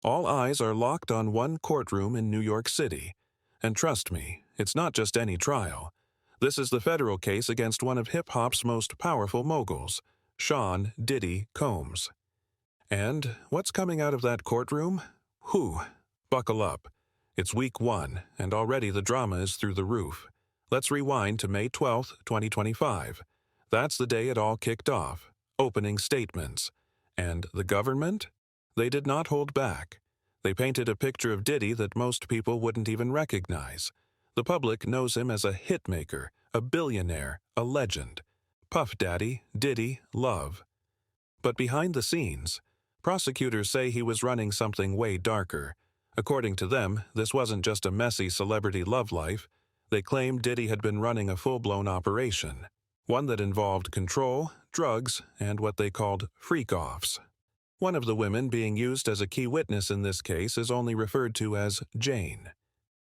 All eyes are locked on one courtroom in New York City. And trust me, it's not just any trial. This is the federal case against one of hip-hop's most powerful moguls, Sean Diddy Combs. And what's coming out of that courtroom? Whew, buckle up. It's week 1, and already the drama is through the roof. Let's rewind to May 12, 2025. That's the day it all kicked off. Opening statements. And the government? They did not hold back. They painted a picture of Diddy that most people wouldn't even recognize. The public knows him as a hitmaker, a billionaire, a legend. Puff Daddy, Diddy, love. But behind the scenes, prosecutors say he was running something way darker. According to them, this wasn't just a messy celebrity love life. They claimed Diddy had been running a full-blown operation, one that involved control, drugs, and what they called freak-offs. One of the women being used as a key witness in this case is only referred to as Jane.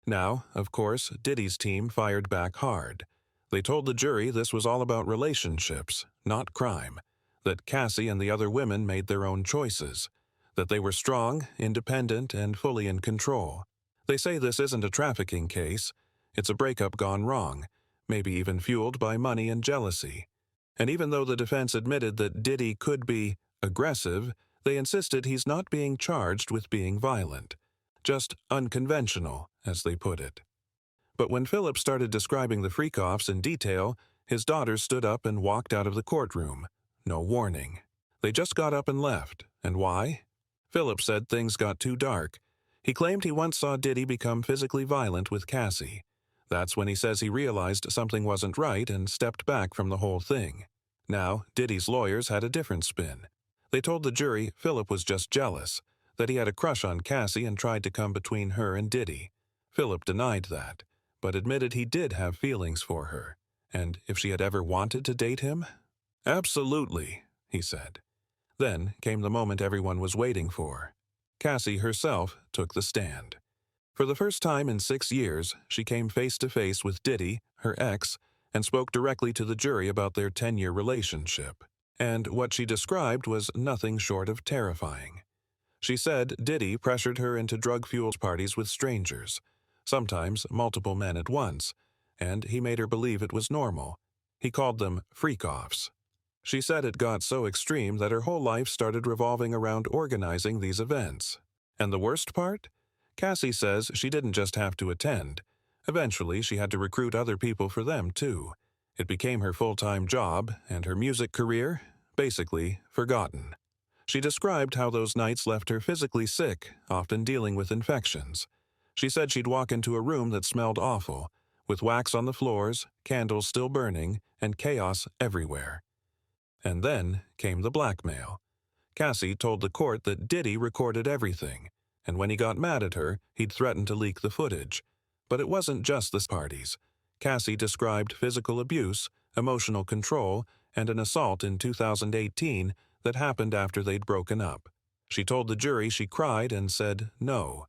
Now, of course, Diddy's team fired back hard. They told the jury this was all about relationships, not crime, that Cassie and the other women made their own choices, that they were strong, independent, and fully in control. They say this isn't a trafficking case. It's a breakup gone wrong, maybe even fueled by money and jealousy. And even though the defense admitted that Diddy could be aggressive, they insisted he's not being charged with being violent, just unconventional, as they put it. But when Philip started describing the freak-offs in detail, his daughters stood up and walked out of the courtroom. No warning. They just got up and left. And why? Philip said things got too dark. He claimed he once saw Diddy become physically violent with Cassie. That's when he says he realized something wasn't right and stepped back from the whole thing. Now, Diddy's lawyers had a different spin. They told the jury Philip was just jealous, that he had a crush on Cassie and tried to come between her and Diddy. Philip denied that, but admitted he did have feelings for her. And if she had ever wanted to date him? Absolutely, he said. Then came the moment everyone was waiting for. Cassie herself took the stand. For the first time in 6 years, she came face to face with Diddy, her ex, and spoke directly to the jury about their 10-year relationship. And what she described was nothing short of terrifying. She said Diddy pressured her into drug-fueled parties with strangers, sometimes multiple men at once, and he made her believe it was normal. He called them freak-offs. She said it got so extreme that her whole life started revolving around organizing these events. And the worst part? Cassie says she didn't just have to attend. Eventually, she had to recruit other people for them, too. It became her full-time job, and her music career, basically, forgotten. She described how those nights left her physically sick, often dealing with infections. She said she'd walk into a room that smelled awful, with wax on the floors, candles still burning, and chaos everywhere. And then came the blackmail. Cassie told the court that Diddy recorded everything, and when he got mad at her, he'd threatened to leak the footage. But it wasn't just the parties. Cassie described physical abuse, emotional control, and an assault in 2018 that happened after they'd broken up. She told the jury she cried and said no.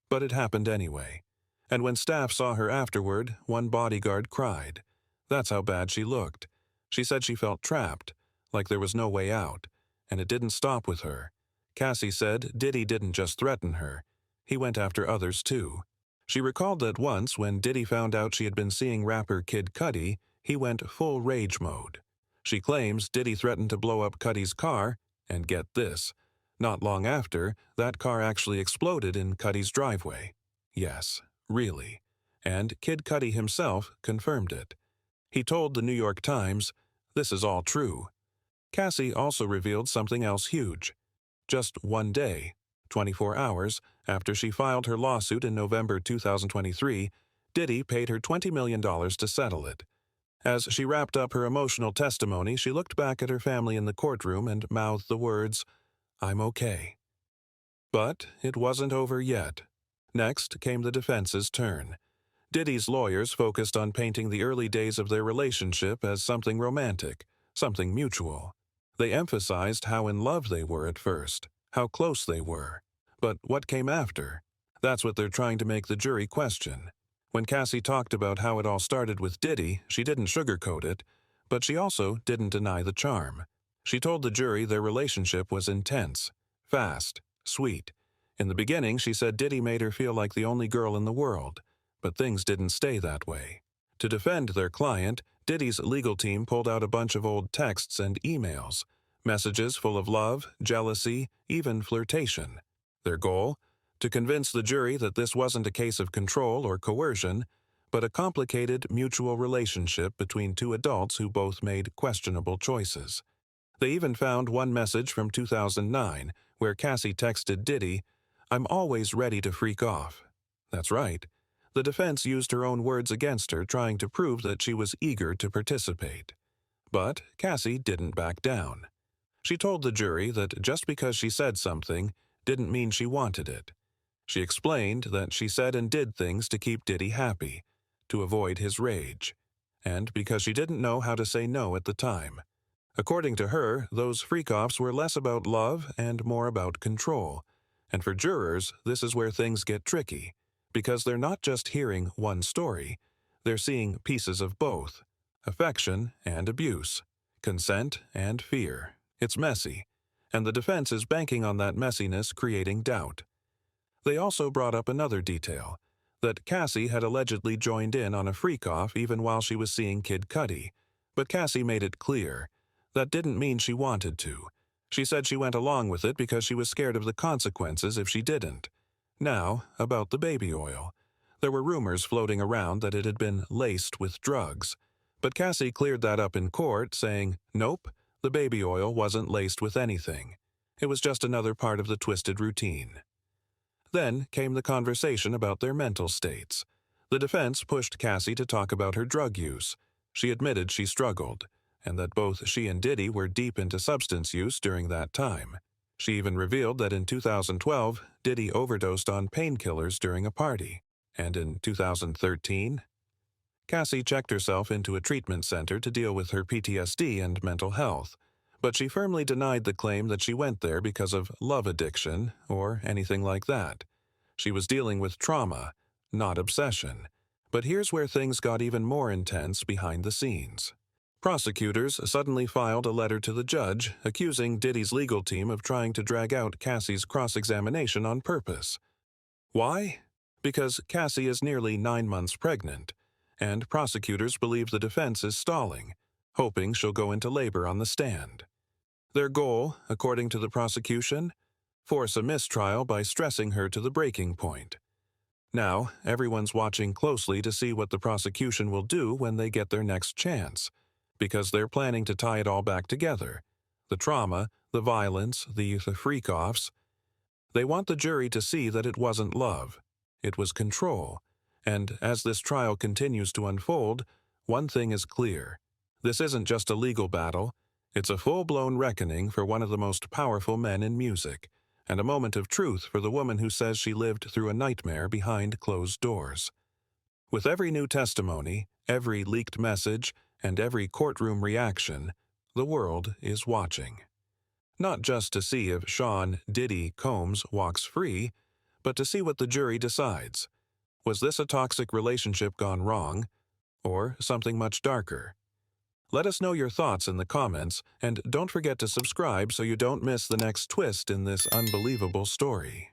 But it happened anyway. And when staff saw her afterward, one bodyguard cried. That's how bad she looked. She said she felt trapped, like there was no way out. And it didn't stop with her. Cassie said Diddy didn't just threaten her. He went after others too. She recalled that once when Diddy found out she had been seeing rapper Kid Cudi, he went full rage mode. She claims Diddy threatened to blow up Cudi's car, and get this, not long after, that car actually exploded in Cudi's driveway. Yes, really. And Kid Cudi himself confirmed it. He told the New York Times, "This is all true." Cassie also revealed something else huge. Just one day, 24 hours, after she filed her lawsuit in November 2023, Diddy paid her $20 million to settle it. As she wrapped up her emotional testimony, she looked back at her family in the courtroom and mouthed the words, "I'm okay." But it wasn't over yet. Next came the defense's turn. Diddy's lawyers focused on painting the early days of their relationship as something romantic, something mutual. They emphasized how in love they were at first, how close they were. But what came after? That's what they're trying to make the jury question. When Cassie talked about how it all started with Diddy, she didn't sugarcoat it, but she also didn't deny the charm. She told the jury their relationship was intense, fast, sweet. In the beginning, she said Diddy made her feel like the only girl in the world, but things didn't stay that way. To defend their client, Diddy's legal team pulled out a bunch of old texts and emails, messages full of love, jealousy, even flirtation. Their goal? To convince the jury that this wasn't a case of control or coercion, but a complicated mutual relationship between two adults who both made questionable choices. They even found one message from 2009 where Cassie texted Diddy, "I'm always ready to freak off." That's right. The defense used her own words against her, trying to prove that she was eager to participate. But Cassie didn't back down. She told the jury that just because she said something didn't mean she wanted it. She explained that she said and did things to keep Diddy happy, to avoid his rage, and because she didn't know how to say no at the time. According to her, those freak-offs were less about love and more about control. And for jurors, this is where things get tricky, because they're not just hearing one story, they're seeing pieces of both: affection and abuse, consent and fear. It's messy, and the defense is banking on that messiness creating doubt. They also brought up another detail, that Cassie had allegedly joined in on a freak-off even while she was seeing Kid Cudi, but Cassie made it clear that didn't mean she wanted to. She said she went along with it because she was scared of the consequences if she didn't. Now, about the baby oil. There were rumors floating around that it had been laced with drugs, but Cassie cleared that up in court, saying, "Nope, the baby oil wasn't laced with anything. It was just another part of the twisted routine." Then came the conversation about their mental states. The defense pushed Cassie to talk about her drug use. She admitted she struggled, and that both she and Diddy were deep into substance use during that time. She even revealed that in 2012, Diddy overdosed on painkillers during a party, and in 2013, Cassie checked herself into a treatment center to deal with her PTSD and mental health, but she firmly denied the claim that she went there because of love addiction or anything like that. She was dealing with trauma, not obsession. But here's where things got even more intense behind the scenes. Prosecutors suddenly filed a letter to the judge accusing Diddy's legal team of trying to drag out Cassie's cross-examination on purpose. Why? Because Cassie is nearly 9 months pregnant, and prosecutors believe the defense is stalling, hoping she'll go into labor on the stand. Their goal, according to the prosecution, force a mistrial by stressing her to the breaking point. Now, everyone's watching closely to see what the prosecution will do when they get their next chance, because they're planning to tie it all back together. The trauma, the violence, the freak-offs. They want the jury to see that it wasn't love. It was control. And as this trial continues to unfold, one thing is clear. This isn't just a legal battle. It's a full-blown reckoning for one of the most powerful men in music, and a moment of truth for the woman who says she lived through a nightmare behind closed doors. With every new testimony, every leaked message, and every courtroom reaction, the world is watching. Not just to see if Sean Diddy Combs walks free, but to see what the jury decides. Was this a toxic relationship gone wrong, or something much darker? Let us know your thoughts in the comments, and don't forget to subscribe so you don't miss the next twist in this unbelievable story.